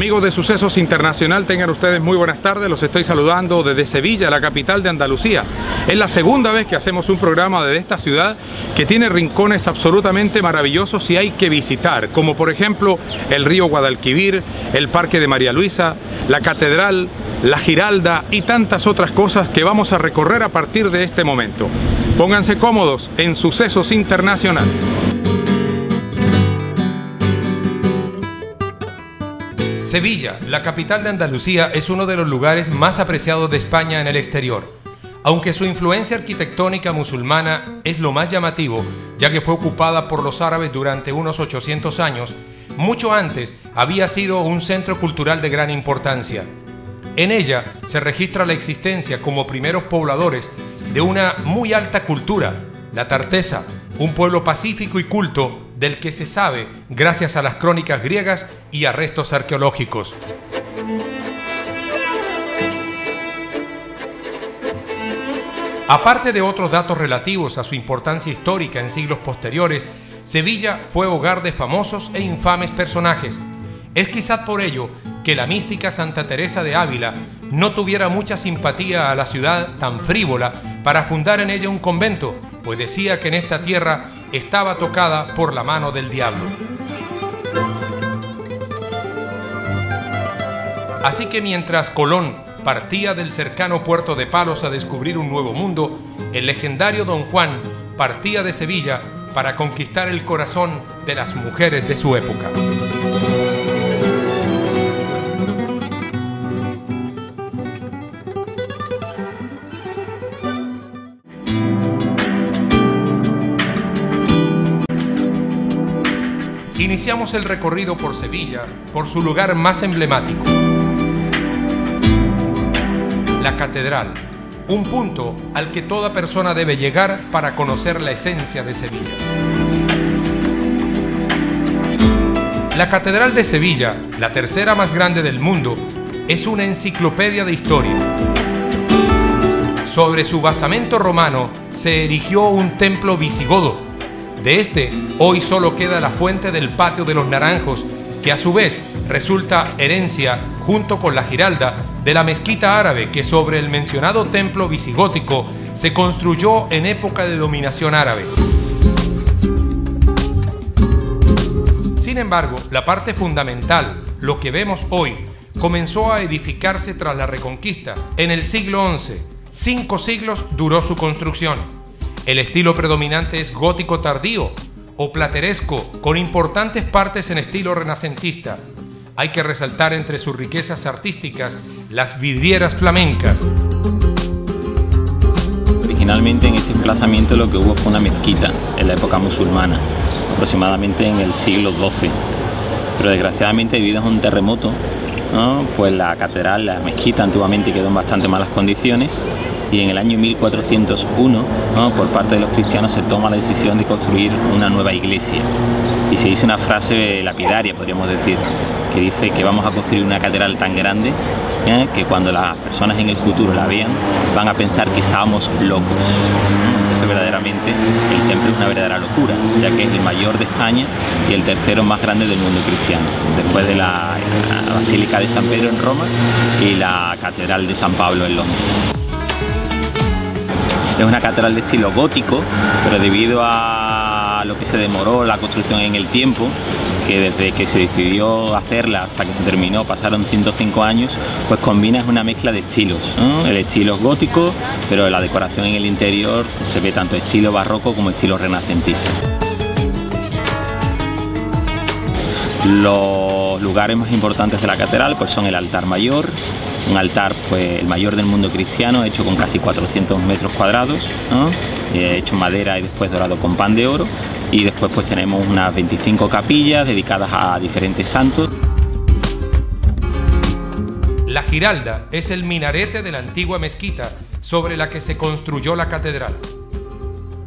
Amigos de Sucesos Internacional, tengan ustedes muy buenas tardes. Los estoy saludando desde Sevilla, la capital de Andalucía. Es la segunda vez que hacemos un programa desde esta ciudad que tiene rincones absolutamente maravillosos y hay que visitar, como por ejemplo el río Guadalquivir, el Parque de María Luisa, la Catedral, la Giralda y tantas otras cosas que vamos a recorrer a partir de este momento. Pónganse cómodos en Sucesos Internacional. Sevilla, la capital de Andalucía, es uno de los lugares más apreciados de España en el exterior. Aunque su influencia arquitectónica musulmana es lo más llamativo, ya que fue ocupada por los árabes durante unos 800 años, mucho antes había sido un centro cultural de gran importancia. En ella se registra la existencia como primeros pobladores de una muy alta cultura, la tartesa, un pueblo pacífico y culto del que se sabe gracias a las crónicas griegas y a restos arqueológicos. Aparte de otros datos relativos a su importancia histórica en siglos posteriores, Sevilla fue hogar de famosos e infames personajes. Es quizás por ello que la mística Santa Teresa de Ávila no tuviera mucha simpatía a la ciudad tan frívola para fundar en ella un convento, pues decía que en esta tierra estaba tocada por la mano del diablo. Así que mientras Colón partía del cercano puerto de Palos a descubrir un nuevo mundo, el legendario Don Juan partía de Sevilla para conquistar el corazón de las mujeres de su época. Iniciamos el recorrido por Sevilla por su lugar más emblemático, la Catedral, un punto al que toda persona debe llegar para conocer la esencia de Sevilla. La Catedral de Sevilla, la tercera más grande del mundo, es una enciclopedia de historia. Sobre su basamento romano se erigió un templo visigodo. De este, hoy solo queda la fuente del Patio de los Naranjos, que a su vez resulta herencia, junto con la Giralda, de la mezquita árabe que sobre el mencionado templo visigótico se construyó en época de dominación árabe. Sin embargo, la parte fundamental, lo que vemos hoy, comenzó a edificarse tras la Reconquista, en el siglo XI. 5 siglos duró su construcción. El estilo predominante es gótico tardío o plateresco, con importantes partes en estilo renacentista. Hay que resaltar entre sus riquezas artísticas las vidrieras flamencas. Originalmente en este emplazamiento lo que hubo fue una mezquita en la época musulmana. aproximadamente en el siglo XII. Pero desgraciadamente, debido a un terremoto, ¿no?, pues la catedral, la mezquita, antiguamente quedó en bastante malas condiciones, y en el año 1401, ¿no?, por parte de los cristianos se toma la decisión de construir una nueva iglesia. Y se dice una frase lapidaria, podríamos decir, que dice que vamos a construir una catedral tan grande que cuando las personas en el futuro la vean van a pensar que estábamos locos. Entonces verdaderamente el templo es una verdadera locura, ya que es el mayor de España y el tercero más grande del mundo cristiano, después de la Basílica de San Pedro en Roma y la Catedral de San Pablo en Londres. Es una catedral de estilo gótico, pero debido a lo que se demoró la construcción en el tiempo, que desde que se decidió hacerla hasta que se terminó pasaron 105 años, pues combina una mezcla de estilos, ¿no? El estilo es gótico, pero la decoración en el interior se ve tanto estilo barroco como estilo renacentista. Los lugares más importantes de la catedral pues son el altar mayor, un altar pues el mayor del mundo cristiano, hecho con casi 400 metros cuadrados, ¿no?, hecho en madera y después dorado con pan de oro, y después pues tenemos unas 25 capillas dedicadas a diferentes santos. La Giralda es el minarete de la antigua mezquita sobre la que se construyó la catedral.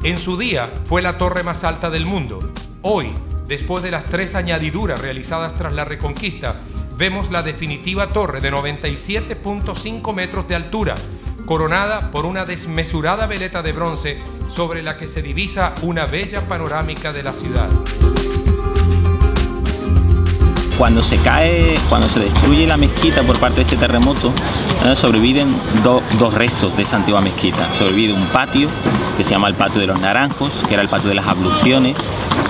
En su día fue la torre más alta del mundo. Hoy, después de las 3 añadiduras realizadas tras la Reconquista, vemos la definitiva torre de 97.5 metros de altura, coronada por una desmesurada veleta de bronce sobre la que se divisa una bella panorámica de la ciudad. Cuando se destruye la mezquita por parte de ese terremoto, sobreviven dos restos de esa antigua mezquita. Sobrevive un patio que se llama el Patio de los Naranjos, que era el patio de las abluciones,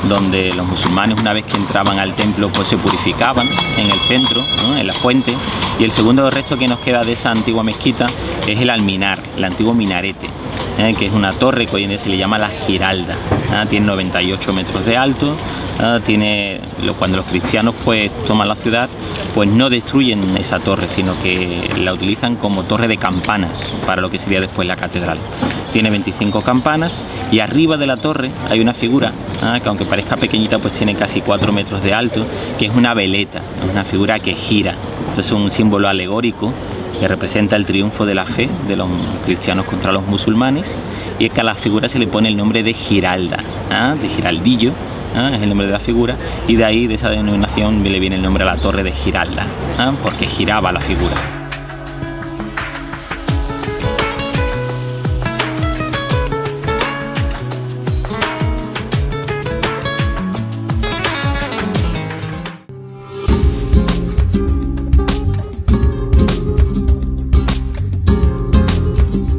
donde los musulmanes, una vez que entraban al templo, pues se purificaban en el centro, ¿no?, en la fuente. Y el segundo resto que nos queda de esa antigua mezquita es el alminar, el antiguo minarete, que es una torre que hoy en día se le llama la Giralda. Tiene 98 metros de alto. Cuando los cristianos pues toman la ciudad, pues no destruyen esa torre, sino que la utilizan como torre de campanas para lo que sería después la catedral. Tiene 25 campanas y arriba de la torre hay una figura que, aunque parezca pequeñita, pues tiene casi 4 metros de alto, que es una veleta, es una figura que gira. Entonces es un símbolo alegórico que representa el triunfo de la fe de los cristianos contra los musulmanes, y es que a la figura se le pone el nombre de Giralda, de Giraldillo, es el nombre de la figura, y de ahí, de esa denominación, le viene el nombre a la torre de Giralda, porque giraba la figura.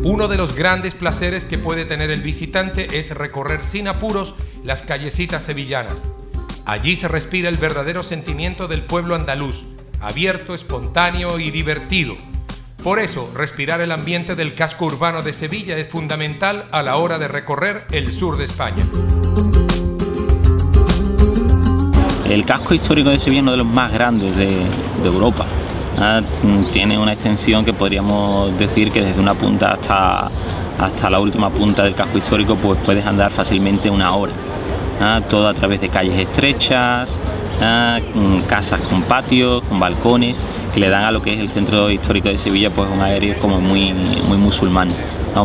Uno de los grandes placeres que puede tener el visitante es recorrer sin apuros las callecitas sevillanas. Allí se respira el verdadero sentimiento del pueblo andaluz, abierto, espontáneo y divertido. Por eso, respirar el ambiente del casco urbano de Sevilla es fundamental a la hora de recorrer el sur de España. El casco histórico de Sevilla es uno de los más grandes de Europa. Tiene una extensión que podríamos decir que desde una punta hasta la última punta del casco histórico pues puedes andar fácilmente una hora. Todo a través de calles estrechas, casas con patios, con balcones, que le dan a lo que es el centro histórico de Sevilla pues un aire como muy musulmán,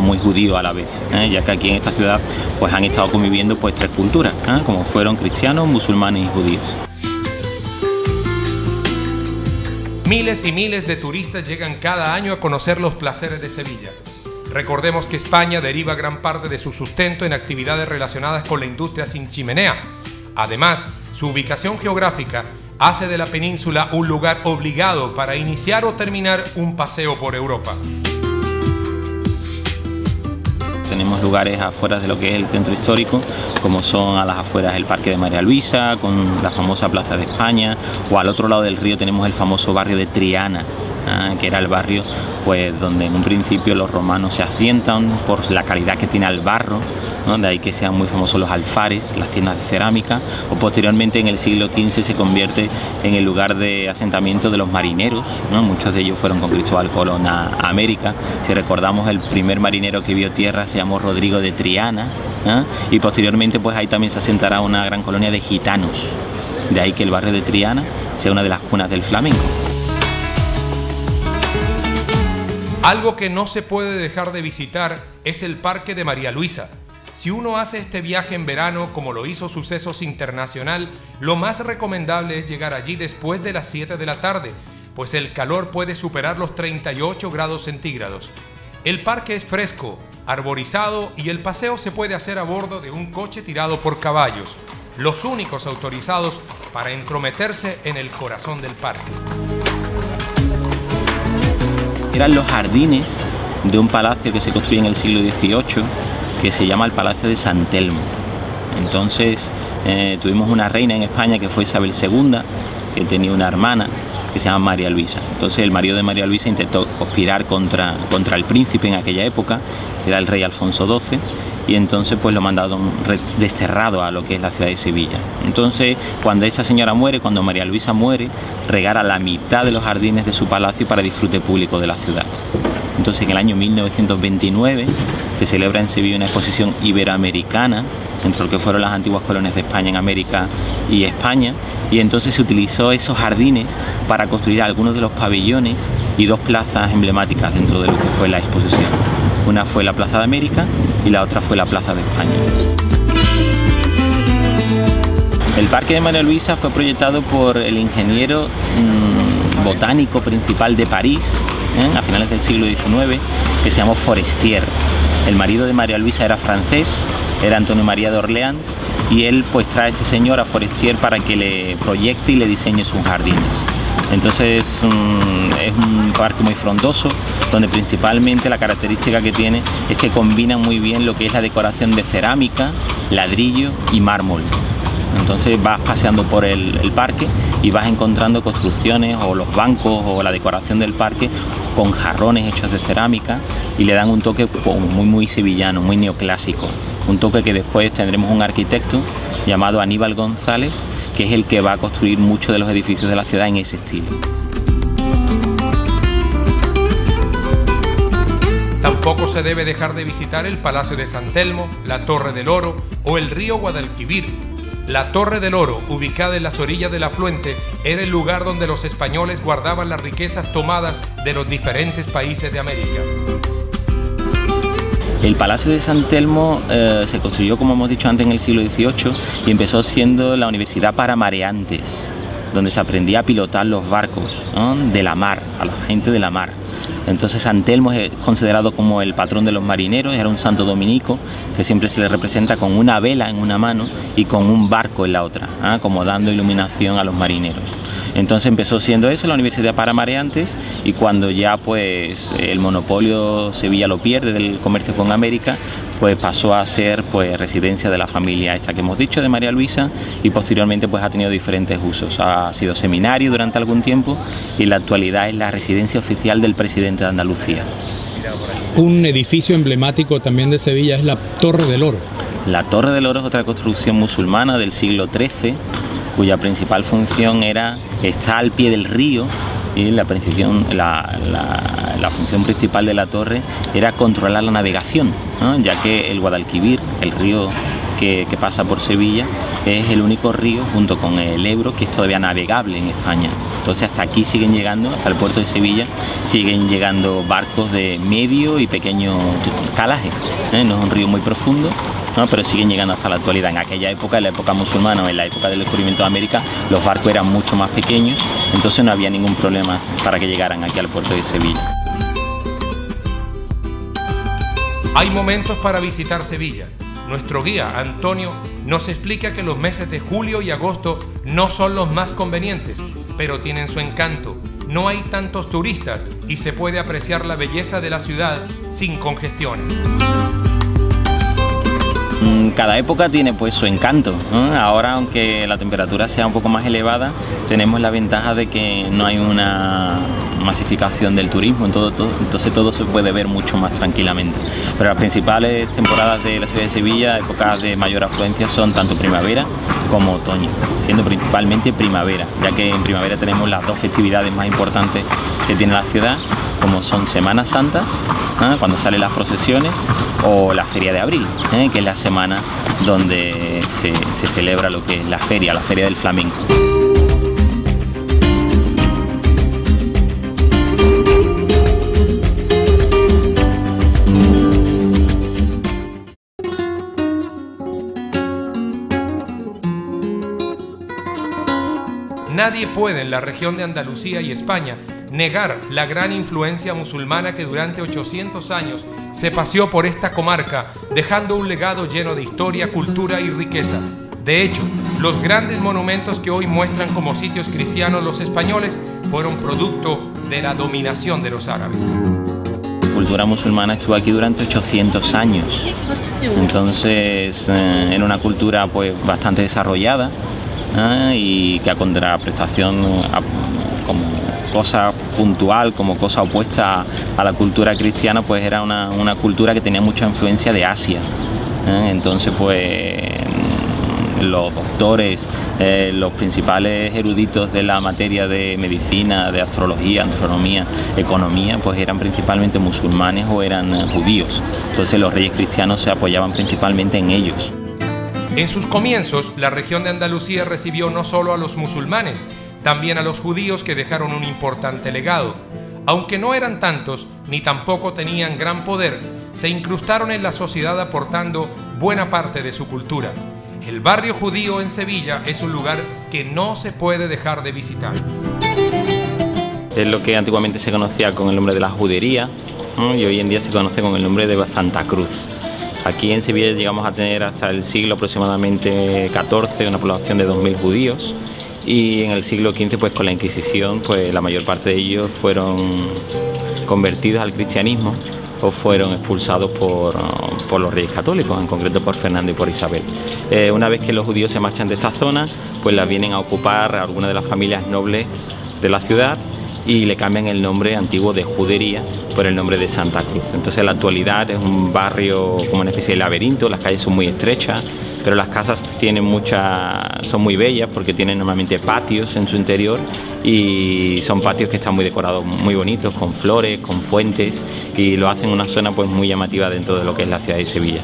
muy judío a la vez, ya que aquí en esta ciudad pues han estado conviviendo pues 3 culturas, como fueron cristianos, musulmanes y judíos. Miles y miles de turistas llegan cada año a conocer los placeres de Sevilla. Recordemos que España deriva gran parte de su sustento en actividades relacionadas con la industria sin chimenea. Además, su ubicación geográfica hace de la península un lugar obligado para iniciar o terminar un paseo por Europa. Tenemos lugares afuera de lo que es el centro histórico, como son a las afueras el Parque de María Luisa, con la famosa Plaza de España, o al otro lado del río tenemos el famoso barrio de Triana, que era el barrio pues donde en un principio los romanos se asientan por la calidad que tiene el barro, ¿no? De ahí que sean muy famosos los alfares, las tiendas de cerámica, o posteriormente en el siglo XV se convierte en el lugar de asentamiento de los marineros, ¿no? Muchos de ellos fueron con Cristóbal Colón a América. Si recordamos, el primer marinero que vio tierra se llamó Rodrigo de Triana, y posteriormente pues ahí también se asentará una gran colonia de gitanos, de ahí que el barrio de Triana sea una de las cunas del flamenco. Algo que no se puede dejar de visitar es el Parque de María Luisa. Si uno hace este viaje en verano, como lo hizo Sucesos Internacional, lo más recomendable es llegar allí después de las 7 de la tarde, pues el calor puede superar los 38 grados centígrados. El parque es fresco, arborizado y el paseo se puede hacer a bordo de un coche tirado por caballos, los únicos autorizados para entrometerse en el corazón del parque. Eran los jardines de un palacio que se construye en el siglo XVIII, que se llama el Palacio de San Telmo. Entonces tuvimos una reina en España que fue Isabel II, que tenía una hermana que se llama María Luisa. Entonces el marido de María Luisa intentó conspirar contra el príncipe en aquella época, que era el rey Alfonso XII, y entonces pues lo mandaron desterrado a lo que es la ciudad de Sevilla. Entonces cuando esta señora muere, cuando María Luisa muere, regala la mitad de los jardines de su palacio para disfrute público de la ciudad. Entonces en el año 1929 se celebra en Sevilla una exposición iberoamericana entre lo que fueron las antiguas colonias de España en América y España, y entonces se utilizó esos jardines para construir algunos de los pabellones y dos plazas emblemáticas dentro de lo que fue la exposición. Una fue la Plaza de América y la otra fue la Plaza de España. El Parque de María Luisa fue proyectado por el ingeniero botánico principal de París, a finales del siglo XIX, que se llamó Forestier. El marido de María Luisa era francés, era Antonio María de Orleans, y él pues trae a este señor, a Forestier, para que le proyecte y le diseñe sus jardines. Entonces es un parque muy frondoso, donde principalmente la característica que tiene es que combina muy bien lo que es la decoración de cerámica, ladrillo y mármol. Entonces vas paseando por el parque y vas encontrando construcciones o los bancos o la decoración del parque con jarrones hechos de cerámica, y le dan un toque muy sevillano, muy neoclásico. Un toque que después tendremos un arquitecto llamado Aníbal González, que es el que va a construir muchos de los edificios de la ciudad en ese estilo. Tampoco se debe dejar de visitar el Palacio de San Telmo, la Torre del Oro o el río Guadalquivir. La Torre del Oro, ubicada en las orillas del afluente, era el lugar donde los españoles guardaban las riquezas tomadas de los diferentes países de América. El Palacio de San Telmo se construyó, como hemos dicho antes, en el siglo XVIII y empezó siendo la universidad para mareantes, donde se aprendía a pilotar los barcos, ¿no?, de la mar, a la gente de la mar. Entonces San Telmo es considerado como el patrón de los marineros, era un santo dominico que siempre se le representa con una vela en una mano y con un barco en la otra, como dando iluminación a los marineros. Entonces empezó siendo eso, la universidad para mareantes, y cuando ya pues el monopolio Sevilla lo pierde del comercio con América, pues pasó a ser pues residencia de la familia esta que hemos dicho, de María Luisa, y posteriormente pues ha tenido diferentes usos. Ha sido seminario durante algún tiempo y en la actualidad es la residencia oficial del presidente de Andalucía. Un edificio emblemático también de Sevilla es la Torre del Oro. La Torre del Oro es otra construcción musulmana del siglo XIII, cuya principal función era estar al pie del río, y la función principal de la torre era controlar la navegación, ¿no?, ya que el Guadalquivir, el río que pasa por Sevilla, es el único río junto con el Ebro que es todavía navegable en España. Entonces hasta aquí siguen llegando, hasta el puerto de Sevilla, siguen llegando barcos de medio y pequeño calaje, no es un río muy profundo, ¿no?, pero siguen llegando hasta la actualidad. En aquella época, en la época musulmana o en la época del descubrimiento de América, los barcos eran mucho más pequeños, entonces no había ningún problema para que llegaran aquí al puerto de Sevilla. Hay momentos para visitar Sevilla. Nuestro guía, Antonio, nos explica que los meses de julio y agosto no son los más convenientes, pero tienen su encanto. No hay tantos turistas y se puede apreciar la belleza de la ciudad sin congestiones. Cada época tiene pues su encanto, ¿no? Ahora, aunque la temperatura sea un poco más elevada, tenemos la ventaja de que no hay una masificación del turismo, entonces todo se puede ver mucho más tranquilamente. Pero las principales temporadas de la ciudad de Sevilla, épocas de mayor afluencia, son tanto primavera como otoño, siendo principalmente primavera, ya que en primavera tenemos las dos festividades más importantes que tiene la ciudad, como son Semana Santa, cuando salen las procesiones, o la Feria de Abril, que es la semana donde se celebra lo que es la Feria del Flamenco. Nadie puede en la región de Andalucía y España negar la gran influencia musulmana que durante 800 años se paseó por esta comarca, dejando un legado lleno de historia, cultura y riqueza. De hecho, los grandes monumentos que hoy muestran como sitios cristianos los españoles fueron producto de la dominación de los árabes. La cultura musulmana estuvo aquí durante 800 años, entonces era una cultura pues bastante desarrollada, y que a contraprestación como cosa puntual, como cosa opuesta a la cultura cristiana, pues era una cultura que tenía mucha influencia de Asia. Entonces pues los doctores, los principales eruditos de la materia de medicina, de astrología, astronomía, economía, pues eran principalmente musulmanes o eran judíos. Entonces los reyes cristianos se apoyaban principalmente en ellos. En sus comienzos, la región de Andalucía recibió no solo a los musulmanes, también a los judíos, que dejaron un importante legado. Aunque no eran tantos, ni tampoco tenían gran poder, se incrustaron en la sociedad aportando buena parte de su cultura. El barrio judío en Sevilla es un lugar que no se puede dejar de visitar. Es lo que antiguamente se conocía con el nombre de la judería, y hoy en día se conoce con el nombre de Santa Cruz. Aquí en Sevilla llegamos a tener hasta el siglo aproximadamente XIV una población de 2000 judíos, y en el siglo XV pues con la Inquisición pues la mayor parte de ellos fueron convertidos al cristianismo o fueron expulsados por los reyes católicos, en concreto por Fernando y por Isabel. Una vez que los judíos se marchan de esta zona, pues la vienen a ocupar algunas de las familias nobles de la ciudad y le cambian el nombre antiguo de judería por el nombre de Santa Cruz. Entonces en la actualidad es un barrio como una especie de laberinto, las calles son muy estrechas, pero las casas son muy bellas porque tienen normalmente patios en su interior, y son patios que están muy decorados, muy bonitos, con flores, con fuentes, y lo hacen una zona pues muy llamativa dentro de lo que es la ciudad de Sevilla.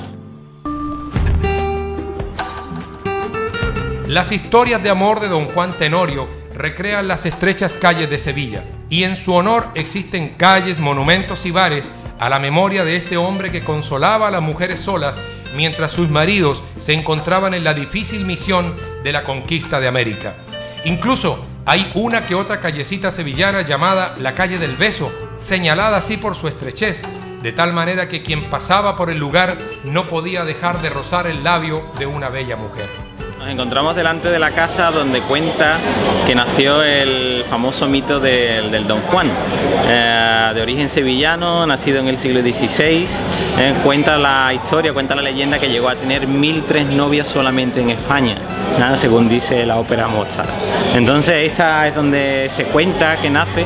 Las historias de amor de don Juan Tenorio recrean las estrechas calles de Sevilla, y en su honor existen calles, monumentos y bares a la memoria de este hombre que consolaba a las mujeres solas mientras sus maridos se encontraban en la difícil misión de la conquista de América. Incluso hay una que otra callecita sevillana llamada la calle del Beso, señalada así por su estrechez, de tal manera que quien pasaba por el lugar no podía dejar de rozar el labio de una bella mujer. Nos encontramos delante de la casa donde cuenta que nació el famoso mito del Don Juan, de origen sevillano, nacido en el siglo XVI. Cuenta la historia, cuenta la leyenda que llegó a tener 1003 novias solamente en España, según dice la ópera Mozart. Entonces esta es donde se cuenta que nace.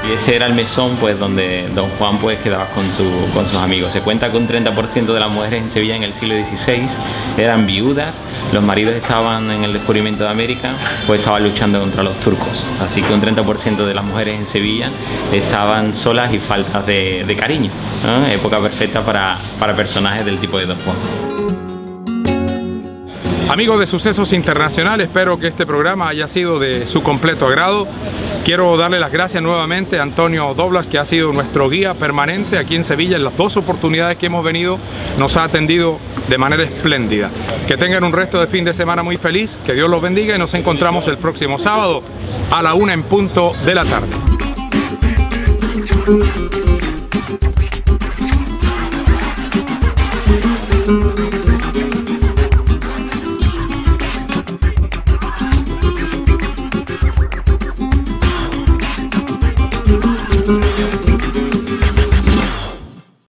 Y ese era el mesón pues donde Don Juan pues quedaba con sus amigos. Se cuenta que un 30% de las mujeres en Sevilla en el siglo XVI eran viudas, los maridos estaban en el descubrimiento de América, pues estaban luchando contra los turcos. Así que un 30% de las mujeres en Sevilla estaban solas y faltas de cariño, ¿no? Época perfecta para personajes del tipo de Don Juan. Amigos de Sucesos Internacionales, espero que este programa haya sido de su completo agrado. Quiero darle las gracias nuevamente a Antonio Doblas, que ha sido nuestro guía permanente aquí en Sevilla. En las dos oportunidades que hemos venido nos ha atendido de manera espléndida. Que tengan un resto de fin de semana muy feliz, que Dios los bendiga, y nos encontramos el próximo sábado a la 1 en punto de la tarde.